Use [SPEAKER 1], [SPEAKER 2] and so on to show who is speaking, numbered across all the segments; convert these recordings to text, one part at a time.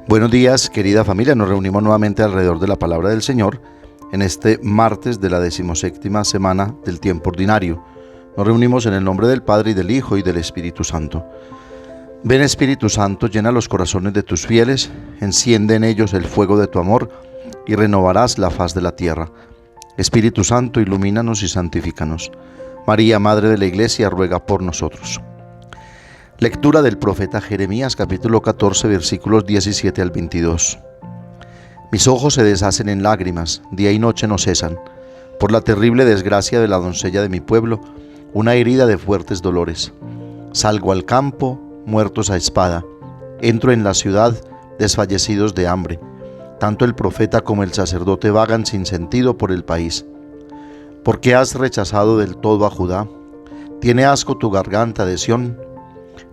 [SPEAKER 1] Buenos días, querida familia. Nos reunimos nuevamente alrededor de la palabra del Señor en este martes de la 17ª semana del tiempo ordinario. Nos reunimos en el nombre del Padre, y del Hijo, y del Espíritu Santo. Ven, Espíritu Santo, llena los corazones de tus fieles, enciende en ellos el fuego de tu amor, y renovarás la faz de la tierra. Espíritu Santo, ilumínanos y santifícanos. María, Madre de la Iglesia, ruega por nosotros. Lectura del profeta Jeremías, capítulo 14, versículos 17 al 22. Mis ojos se deshacen en lágrimas, día y noche no cesan, por la terrible desgracia de la doncella de mi pueblo, una herida de fuertes dolores. Salgo al campo, muertos a espada, entro en la ciudad, desfallecidos de hambre. Tanto el profeta como el sacerdote vagan sin sentido por el país. ¿Por qué has rechazado del todo a Judá? ¿Tiene asco tu garganta de Sión?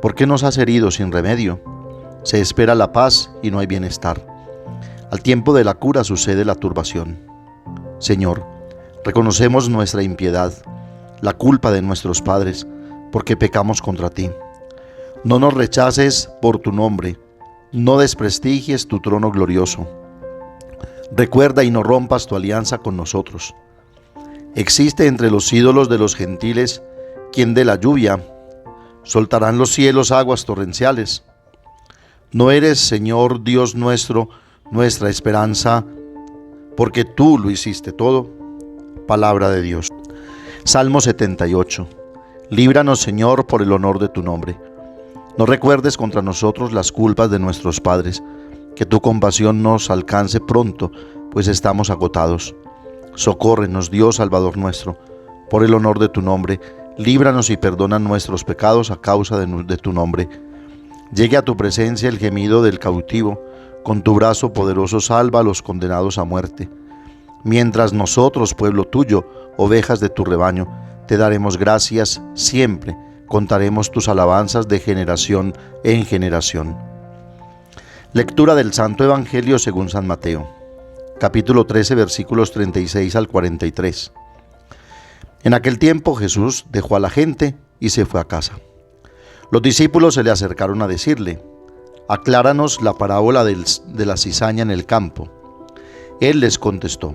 [SPEAKER 1] ¿Por qué nos has herido sin remedio? Se espera la paz y no hay bienestar. Al tiempo de la cura sucede la turbación. Señor, reconocemos nuestra impiedad, la culpa de nuestros padres, porque pecamos contra ti. No nos rechaces por tu nombre, no desprestigies tu trono glorioso. Recuerda y no rompas tu alianza con nosotros. Existe entre los ídolos de los gentiles quien de la lluvia soltarán los cielos aguas torrenciales. No eres, Señor Dios nuestro, nuestra esperanza, porque tú lo hiciste todo. Palabra de Dios. Salmo 78. Líbranos, Señor, por el honor de tu nombre. No recuerdes contra nosotros las culpas de nuestros padres, que tu compasión nos alcance pronto, pues estamos agotados. Socórrenos, Dios Salvador nuestro, por el honor de tu nombre. Líbranos y perdona nuestros pecados a causa de tu nombre. Llegue a tu presencia el gemido del cautivo, con tu brazo poderoso salva a los condenados a muerte. Mientras nosotros, pueblo tuyo, ovejas de tu rebaño, te daremos gracias siempre, contaremos tus alabanzas de generación en generación. Lectura del Santo Evangelio según San Mateo, capítulo 13, versículos 36 al 43. En aquel tiempo Jesús dejó a la gente y se fue a casa. Los discípulos se le acercaron a decirle: acláranos la parábola de la cizaña en el campo. Él les contestó: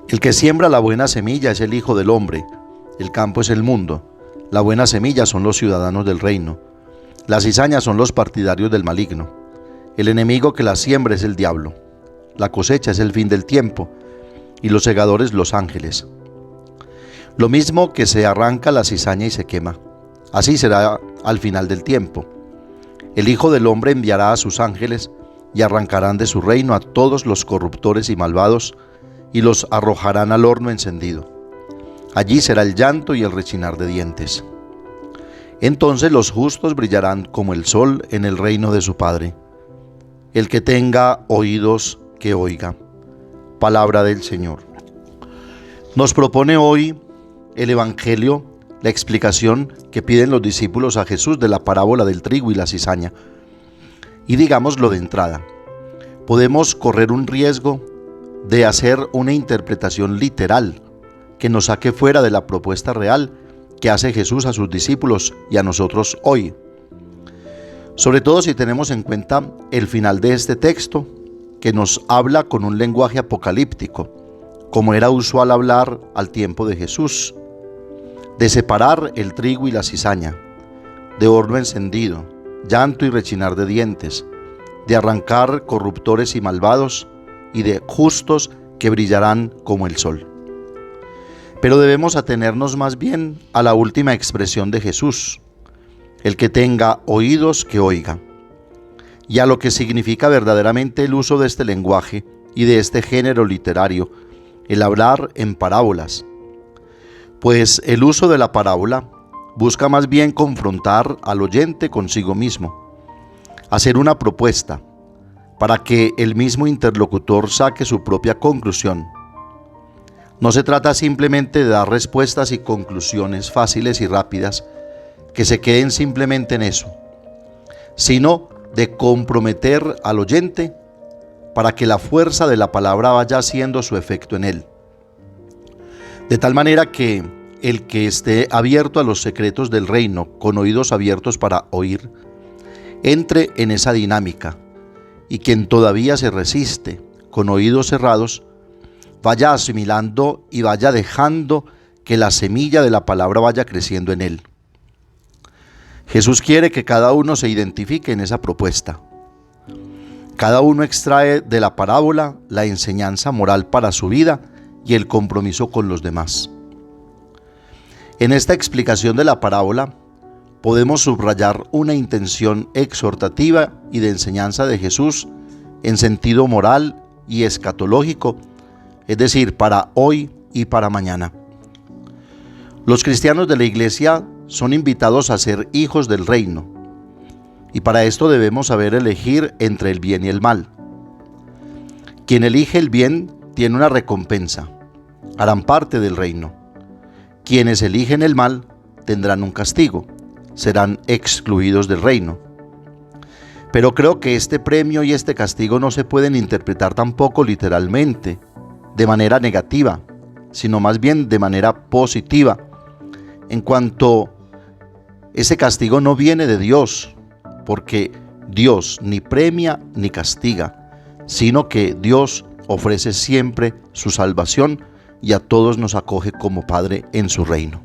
[SPEAKER 1] el que siembra la buena semilla es el Hijo del Hombre, el campo es el mundo, la buena semilla son los ciudadanos del reino, las cizañas son los partidarios del maligno, el enemigo que la siembra es el diablo, la cosecha es el fin del tiempo, y los segadores los ángeles. Lo mismo que se arranca la cizaña y se quema, así será al final del tiempo. El Hijo del Hombre enviará a sus ángeles y arrancarán de su reino a todos los corruptores y malvados y los arrojarán al horno encendido. Allí será el llanto y el rechinar de dientes. Entonces los justos brillarán como el sol en el reino de su Padre. El que tenga oídos, que oiga. Palabra del Señor. Nos propone hoy el Evangelio la explicación que piden los discípulos a Jesús de la parábola del trigo y la cizaña. Y digámoslo de entrada, podemos correr un riesgo de hacer una interpretación literal que nos saque fuera de la propuesta real que hace Jesús a sus discípulos y a nosotros hoy. Sobre todo si tenemos en cuenta el final de este texto, que nos habla con un lenguaje apocalíptico, como era usual hablar al tiempo de Jesús, de separar el trigo y la cizaña, de horno encendido, llanto y rechinar de dientes, de arrancar corruptores y malvados, y de justos que brillarán como el sol. Pero debemos atenernos más bien a la última expresión de Jesús: el que tenga oídos, que oiga, y a lo que significa verdaderamente el uso de este lenguaje y de este género literario, el hablar en parábolas. Pues el uso de la parábola busca más bien confrontar al oyente consigo mismo, hacer una propuesta para que el mismo interlocutor saque su propia conclusión. No se trata simplemente de dar respuestas y conclusiones fáciles y rápidas que se queden simplemente en eso, sino de comprometer al oyente para que la fuerza de la palabra vaya haciendo su efecto en él. De tal manera que el que esté abierto a los secretos del reino, con oídos abiertos para oír, entre en esa dinámica, y quien todavía se resiste, con oídos cerrados, vaya asimilando y vaya dejando que la semilla de la palabra vaya creciendo en él. Jesús quiere que cada uno se identifique en esa propuesta. Cada uno extrae de la parábola la enseñanza moral para su vida y el compromiso con los demás. En esta explicación de la parábola podemos subrayar una intención exhortativa y de enseñanza de Jesús en sentido moral y escatológico, es decir, para hoy y para mañana. Los cristianos de la Iglesia son invitados a ser hijos del reino, y para esto debemos saber elegir entre el bien y el mal. Quien elige el bien tiene una recompensa, harán parte del reino. Quienes eligen el mal tendrán un castigo, serán excluidos del reino. Pero creo que este premio y este castigo no se pueden interpretar tampoco literalmente, de manera negativa, sino más bien de manera positiva, en cuanto ese castigo no viene de Dios, porque Dios ni premia ni castiga, sino que Dios ofrece siempre su salvación y a todos nos acoge como Padre en su reino.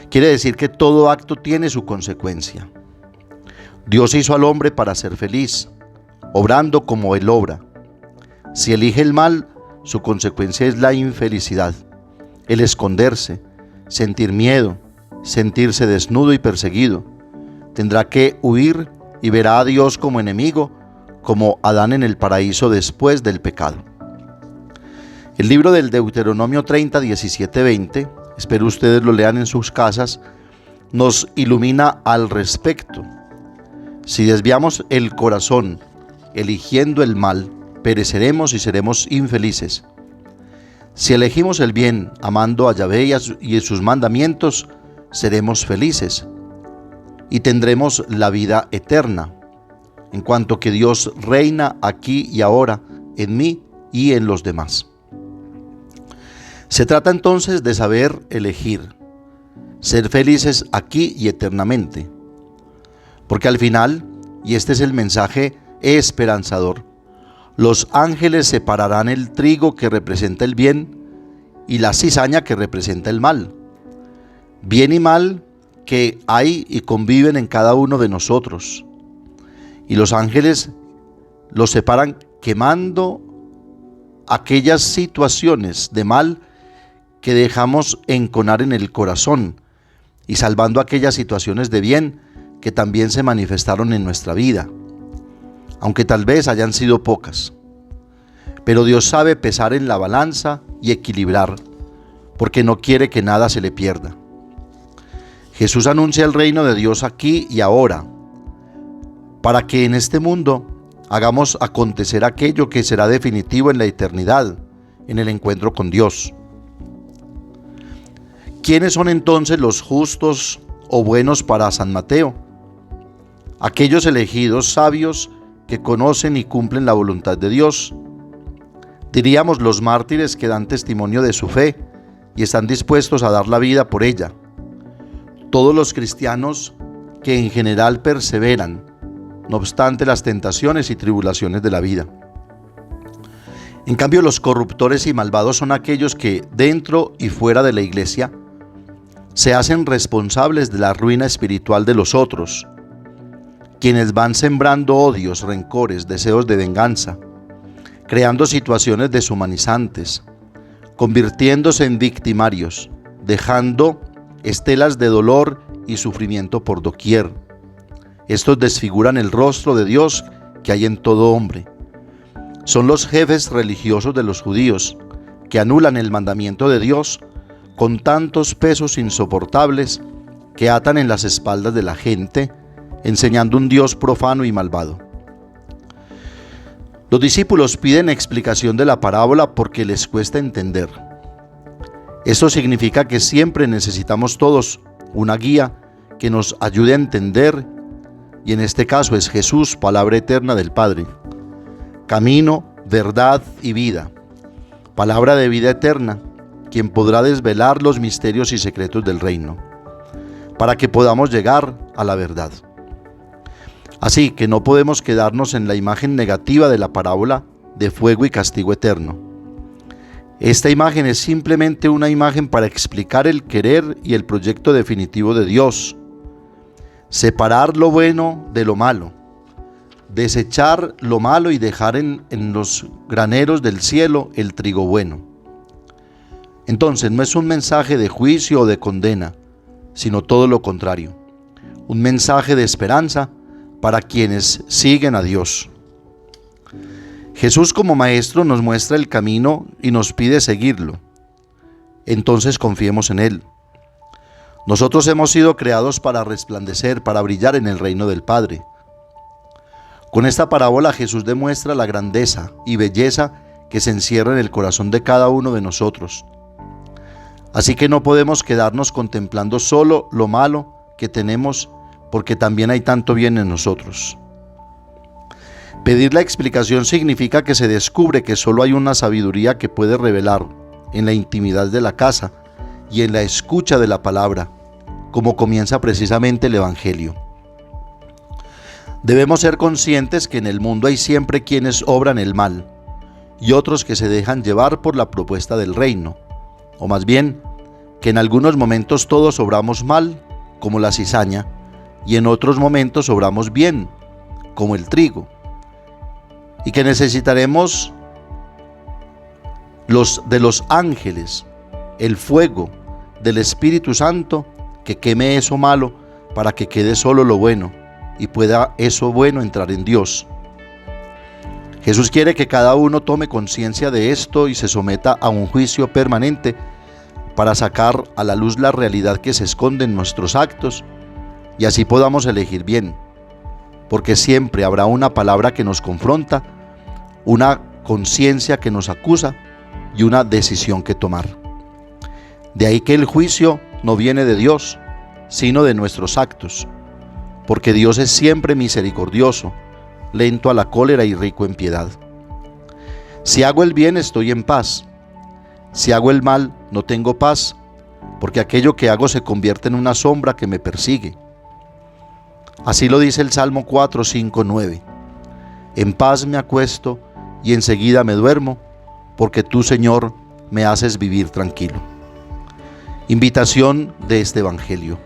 [SPEAKER 1] Quiere decir que todo acto tiene su consecuencia. Dios hizo al hombre para ser feliz, obrando como Él obra. Si elige el mal, su consecuencia es la infelicidad, el esconderse, sentir miedo, sentirse desnudo y perseguido. Tendrá que huir y verá a Dios como enemigo, como Adán en el paraíso después del pecado. El libro del Deuteronomio 30, 17, 20, espero ustedes lo lean en sus casas, nos ilumina al respecto. Si desviamos el corazón eligiendo el mal, pereceremos y seremos infelices. Si elegimos el bien, amando a Yahvé y sus mandamientos, seremos felices y tendremos la vida eterna, en cuanto que Dios reina aquí y ahora en mí y en los demás. Se trata entonces de saber elegir, ser felices aquí y eternamente, porque al final, y este es el mensaje esperanzador, los ángeles separarán el trigo que representa el bien y la cizaña que representa el mal. Bien y mal que hay y conviven en cada uno de nosotros. Y los ángeles los separan quemando aquellas situaciones de mal que dejamos enconar en el corazón y salvando aquellas situaciones de bien que también se manifestaron en nuestra vida, aunque tal vez hayan sido pocas. Pero Dios sabe pesar en la balanza y equilibrar, porque no quiere que nada se le pierda. Jesús anuncia el reino de Dios aquí y ahora, para que en este mundo hagamos acontecer aquello que será definitivo en la eternidad, en el encuentro con Dios. ¿Quiénes son entonces los justos o buenos para San Mateo? Aquellos elegidos sabios que conocen y cumplen la voluntad de Dios. Diríamos los mártires que dan testimonio de su fe y están dispuestos a dar la vida por ella. Todos los cristianos que en general perseveran, no obstante las tentaciones y tribulaciones de la vida. En cambio, los corruptores y malvados son aquellos que, dentro y fuera de la iglesia, se hacen responsables de la ruina espiritual de los otros, quienes van sembrando odios, rencores, deseos de venganza, creando situaciones deshumanizantes, convirtiéndose en victimarios, dejando estelas de dolor y sufrimiento por doquier. Estos desfiguran el rostro de Dios que hay en todo hombre. Son los jefes religiosos de los judíos que anulan el mandamiento de Dios con tantos pesos insoportables que atan en las espaldas de la gente, enseñando un Dios profano y malvado. Los discípulos piden explicación de la parábola porque les cuesta entender. Esto significa que siempre necesitamos todos una guía que nos ayude a entender, y en este caso es Jesús, palabra eterna del Padre. Camino, verdad y vida. Palabra de vida eterna, quien podrá desvelar los misterios y secretos del reino, para que podamos llegar a la verdad. Así que no podemos quedarnos en la imagen negativa de la parábola de fuego y castigo eterno. Esta imagen es simplemente una imagen para explicar el querer y el proyecto definitivo de Dios. Separar lo bueno de lo malo, desechar lo malo y dejar en los graneros del cielo el trigo bueno. Entonces no es un mensaje de juicio o de condena, sino todo lo contrario, un mensaje de esperanza para quienes siguen a Dios. Jesús como Maestro nos muestra el camino y nos pide seguirlo. Entonces confiemos en Él. Nosotros hemos sido creados para resplandecer, para brillar en el reino del Padre. Con esta parábola Jesús demuestra la grandeza y belleza que se encierra en el corazón de cada uno de nosotros. Así que no podemos quedarnos contemplando solo lo malo que tenemos, porque también hay tanto bien en nosotros. Pedir la explicación significa que se descubre que solo hay una sabiduría que puede revelar en la intimidad de la casa y en la escucha de la palabra, como comienza precisamente el Evangelio. Debemos ser conscientes que en el mundo hay siempre quienes obran el mal y otros que se dejan llevar por la propuesta del reino, o más bien, que en algunos momentos todos obramos mal, como la cizaña, y en otros momentos obramos bien, como el trigo, y que necesitaremos de los ángeles, el fuego del Espíritu Santo que queme eso malo para que quede solo lo bueno y pueda eso bueno entrar en Dios. Jesús quiere que cada uno tome conciencia de esto y se someta a un juicio permanente para sacar a la luz la realidad que se esconde en nuestros actos y así podamos elegir bien, porque siempre habrá una palabra que nos confronta, una conciencia que nos acusa y una decisión que tomar. De ahí que el juicio no viene de Dios, sino de nuestros actos, porque Dios es siempre misericordioso, lento a la cólera y rico en piedad. Si hago el bien, estoy en paz. Si hago el mal, no tengo paz, porque aquello que hago se convierte en una sombra que me persigue. Así lo dice el Salmo 4, 5, 9. En paz me acuesto y enseguida me duermo, porque tú, Señor, me haces vivir tranquilo. Invitación de este Evangelio: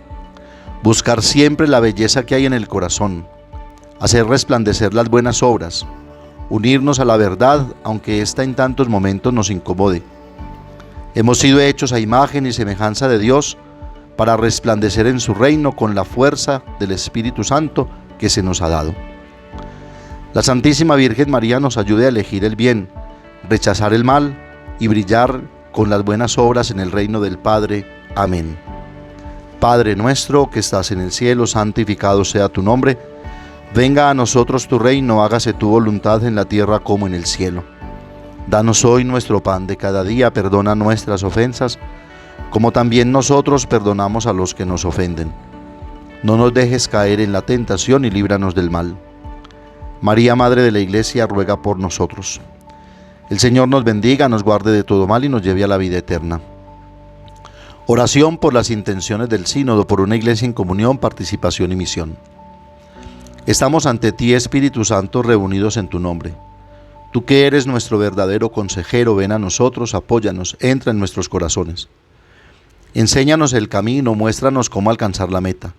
[SPEAKER 1] buscar siempre la belleza que hay en el corazón, hacer resplandecer las buenas obras, unirnos a la verdad, aunque ésta en tantos momentos nos incomode. Hemos sido hechos a imagen y semejanza de Dios para resplandecer en su reino con la fuerza del Espíritu Santo que se nos ha dado. La Santísima Virgen María nos ayude a elegir el bien, rechazar el mal y brillar con las buenas obras en el reino del Padre. Amén. Padre nuestro que estás en el cielo, santificado sea tu nombre. Venga a nosotros tu reino, hágase tu voluntad en la tierra como en el cielo. Danos hoy nuestro pan de cada día, perdona nuestras ofensas, como también nosotros perdonamos a los que nos ofenden. No nos dejes caer en la tentación y líbranos del mal. María, Madre de la Iglesia, ruega por nosotros. El Señor nos bendiga, nos guarde de todo mal y nos lleve a la vida eterna. Oración por las intenciones del Sínodo, por una Iglesia en comunión, participación y misión. Estamos ante ti, Espíritu Santo, reunidos en tu nombre. Tú que eres nuestro verdadero consejero, ven a nosotros, apóyanos, entra en nuestros corazones. Enséñanos el camino, muéstranos cómo alcanzar la meta.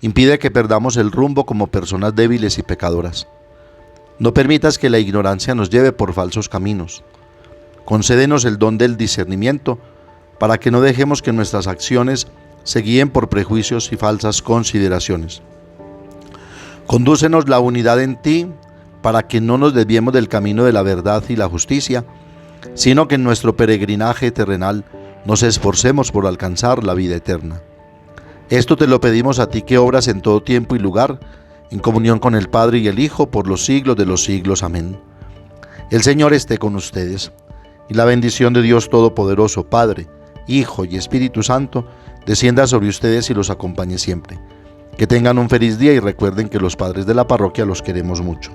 [SPEAKER 1] Impide que perdamos el rumbo como personas débiles y pecadoras. No permitas que la ignorancia nos lleve por falsos caminos. Concédenos el don del discernimiento para que no dejemos que nuestras acciones se guíen por prejuicios y falsas consideraciones. Condúcenos la unidad en ti para que no nos desviemos del camino de la verdad y la justicia, sino que en nuestro peregrinaje terrenal nos esforcemos por alcanzar la vida eterna. Esto te lo pedimos a ti que obras en todo tiempo y lugar, en comunión con el Padre y el Hijo, por los siglos de los siglos. Amén. El Señor esté con ustedes, y la bendición de Dios Todopoderoso, Padre, Hijo y Espíritu Santo, descienda sobre ustedes y los acompañe siempre. Que tengan un feliz día y recuerden que los padres de la parroquia los queremos mucho.